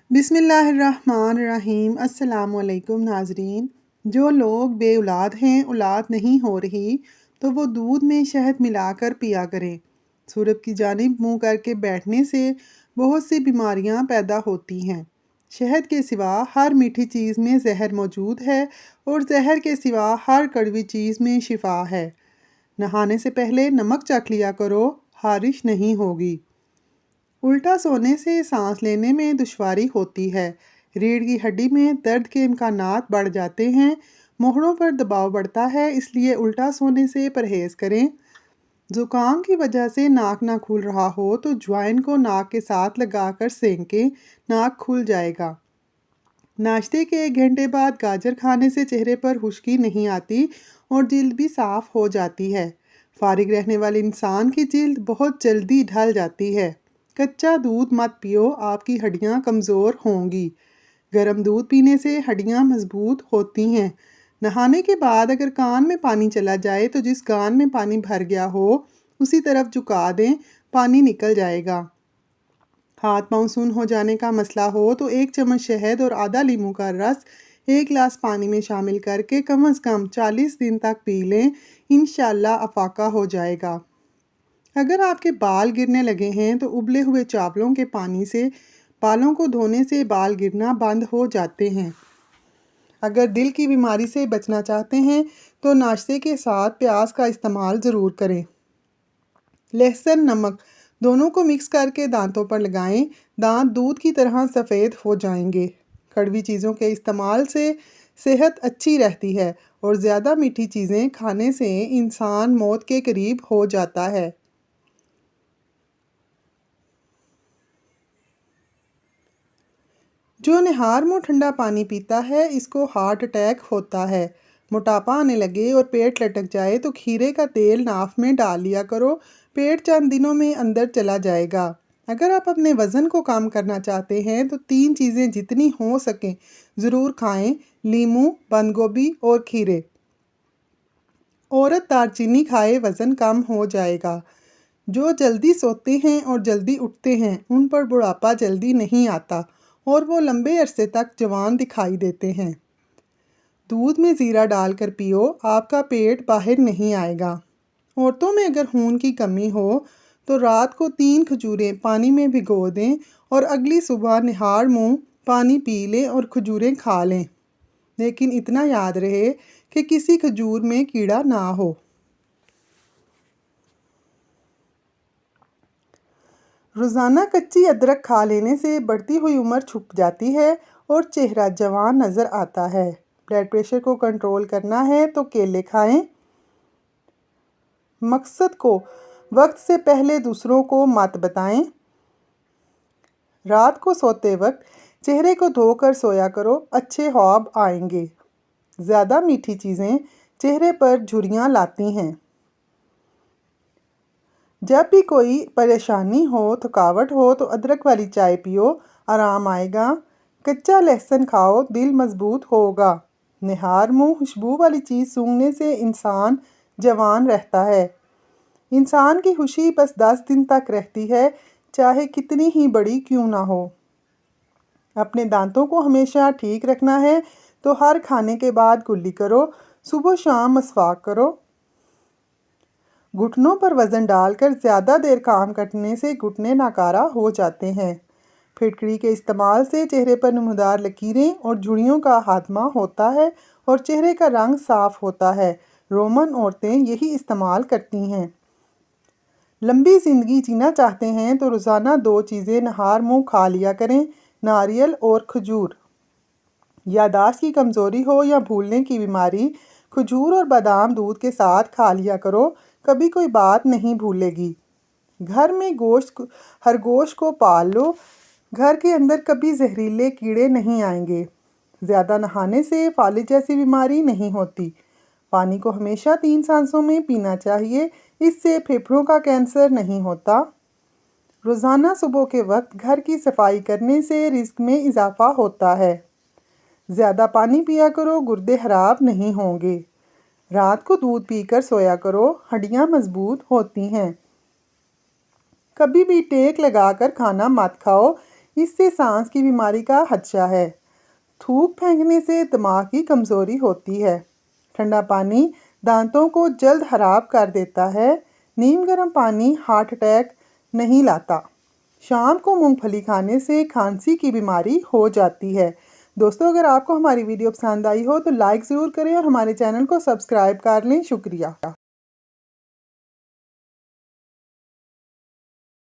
बिस्मिल्लाहिर्रहमानिर्रहीम। अस्सलामुअलैकुम नाजरीन। जो लोग बेऔलाद हैं, औलाद नहीं हो रही, तो वो दूध में शहद मिलाकर पिया करें। सूरत की जानिब मुंह करके बैठने से बहुत सी बीमारियां पैदा होती हैं। शहद के सिवा हर मीठी चीज़ में जहर मौजूद है और जहर के सिवा हर कड़वी चीज़ में शिफा है। नहाने से पहले नमक चख लिया करो, हारिश नहीं होगी। उल्टा सोने से सांस लेने में दुश्वारी होती है। रीढ़ की हड्डी में दर्द के इम्कानात बढ़ जाते हैं। मोहरों पर दबाव बढ़ता है, इसलिए उल्टा सोने से परहेज़ करें। ज़ुकाम की वजह से नाक ना खुल रहा हो तो ज्वाइन को नाक के साथ लगाकर सेंकें, नाक खुल जाएगा। नाश्ते के 1 घंटे बाद गाजर खाने से चेहरे पर खुश्की नहीं आती और जिल्द भी साफ़ हो जाती है। फारिग रहने वाले इंसान की जिल्द बहुत जल्दी ढल जाती है। कच्चा दूध मत पियो, आपकी हड्डियाँ कमज़ोर होंगी। गर्म दूध पीने से हड्डियाँ मजबूत होती हैं। नहाने के बाद अगर कान में पानी चला जाए तो जिस कान में पानी भर गया हो उसी तरफ झुका दें, पानी निकल जाएगा। हाथ पाँव सुन्न हो जाने का मसला हो तो 1 चम्मच शहद और आधा नींबू का रस 1 गिलास पानी में शामिल करके कम से कम 40 दिन तक पी लें, इंशाल्लाह अफाका हो जाएगा। अगर आपके बाल गिरने लगे हैं तो उबले हुए चावलों के पानी से बालों को धोने से बाल गिरना बंद हो जाते हैं। अगर दिल की बीमारी से बचना चाहते हैं तो नाश्ते के साथ प्याज का इस्तेमाल ज़रूर करें। लहसुन नमक दोनों को मिक्स करके दांतों पर लगाएं, दांत दूध की तरह सफ़ेद हो जाएंगे। कड़वी चीज़ों के इस्तेमाल से सेहत अच्छी रहती है और ज़्यादा मीठी चीज़ें खाने से इंसान मौत के करीब हो जाता है। जो निहार मुँह ठंडा पानी पीता है, इसको हार्ट अटैक होता है। मोटापा आने लगे और पेट लटक जाए तो खीरे का तेल नाफ में डाल लिया करो, पेट चंद दिनों में अंदर चला जाएगा। अगर आप अपने वज़न को कम करना चाहते हैं तो 3 चीज़ें जितनी हो सकें ज़रूर खाएं: लीमू, बंद गोभी और खीरे। औरत दालचीनी खाए, वज़न कम हो जाएगा। जो जल्दी सोते हैं और जल्दी उठते हैं उन पर बुढ़ापा जल्दी नहीं आता और वो लंबे अरसे तक जवान दिखाई देते हैं। दूध में ज़ीरा डालकर पियो, आपका पेट बाहर नहीं आएगा। औरतों में अगर खून की कमी हो तो रात को 3 खजूरें पानी में भिगो दें और अगली सुबह निहार मुँह पानी पी लें और खजूरें खा लें। लेकिन इतना याद रहे कि किसी खजूर में कीड़ा ना हो। रोज़ाना कच्ची अदरक खा लेने से बढ़ती हुई उम्र छुप जाती है और चेहरा जवान नज़र आता है। ब्लड प्रेशर को कंट्रोल करना है तो केले खाएं। मकसद को वक्त से पहले दूसरों को मत बताएं। रात को सोते वक्त चेहरे को धोकर सोया करो, अच्छे ख्वाब आएंगे। ज़्यादा मीठी चीज़ें चेहरे पर झुर्रियाँ लाती हैं। जब भी कोई परेशानी हो, थकावट हो तो अदरक वाली चाय पियो, आराम आएगा। कच्चा लहसुन खाओ, दिल मजबूत होगा। निहार मुँह खुशबू वाली चीज़ सूंघने से इंसान जवान रहता है। इंसान की खुशी बस 10 दिन तक रहती है, चाहे कितनी ही बड़ी क्यों ना हो। अपने दांतों को हमेशा ठीक रखना है तो हर खाने के बाद कुल्ली करो, सुबह शाम मसवाक करो। घुटनों पर वज़न डालकर ज़्यादा देर काम करने से घुटने नाकारा हो जाते हैं। फिटकरी के इस्तेमाल से चेहरे पर नमूदार लकीरें और झुर्रियों का खात्मा होता है और चेहरे का रंग साफ होता है। रोमन औरतें यही इस्तेमाल करती हैं। लंबी ज़िंदगी जीना चाहते हैं तो रोज़ाना 2 चीज़ें नहार मुँह खा लिया करें: नारियल और खजूर। यादाश्त की कमज़ोरी हो या भूलने की बीमारी, खजूर और बादाम दूध के साथ खा लिया करो, कभी कोई बात नहीं भूलेगी। घर में खरगोश को पाल लो, घर के अंदर कभी जहरीले कीड़े नहीं आएंगे। ज़्यादा नहाने से फालिज जैसी बीमारी नहीं होती। पानी को हमेशा 3 सांसों में पीना चाहिए, इससे फेफड़ों का कैंसर नहीं होता। रोज़ाना सुबह के वक्त घर की सफाई करने से रिज़्क में इजाफा होता है। ज़्यादा पानी पिया करो, गुर्दे खराब नहीं होंगे। रात को दूध पीकर सोया करो, हड्डियाँ मजबूत होती हैं। कभी भी टेक लगाकर खाना मत खाओ, इससे सांस की बीमारी का खदशा है। थूक फेंकने से दिमाग की कमज़ोरी होती है। ठंडा पानी दांतों को जल्द खराब कर देता है। नीम गर्म पानी हार्ट अटैक नहीं लाता। शाम को मूंगफली खाने से खांसी की बीमारी हो जाती है। दोस्तों, अगर आपको हमारी वीडियो पसंद आई हो तो लाइक ज़रूर करें और हमारे चैनल को सब्सक्राइब कर लें। शुक्रिया।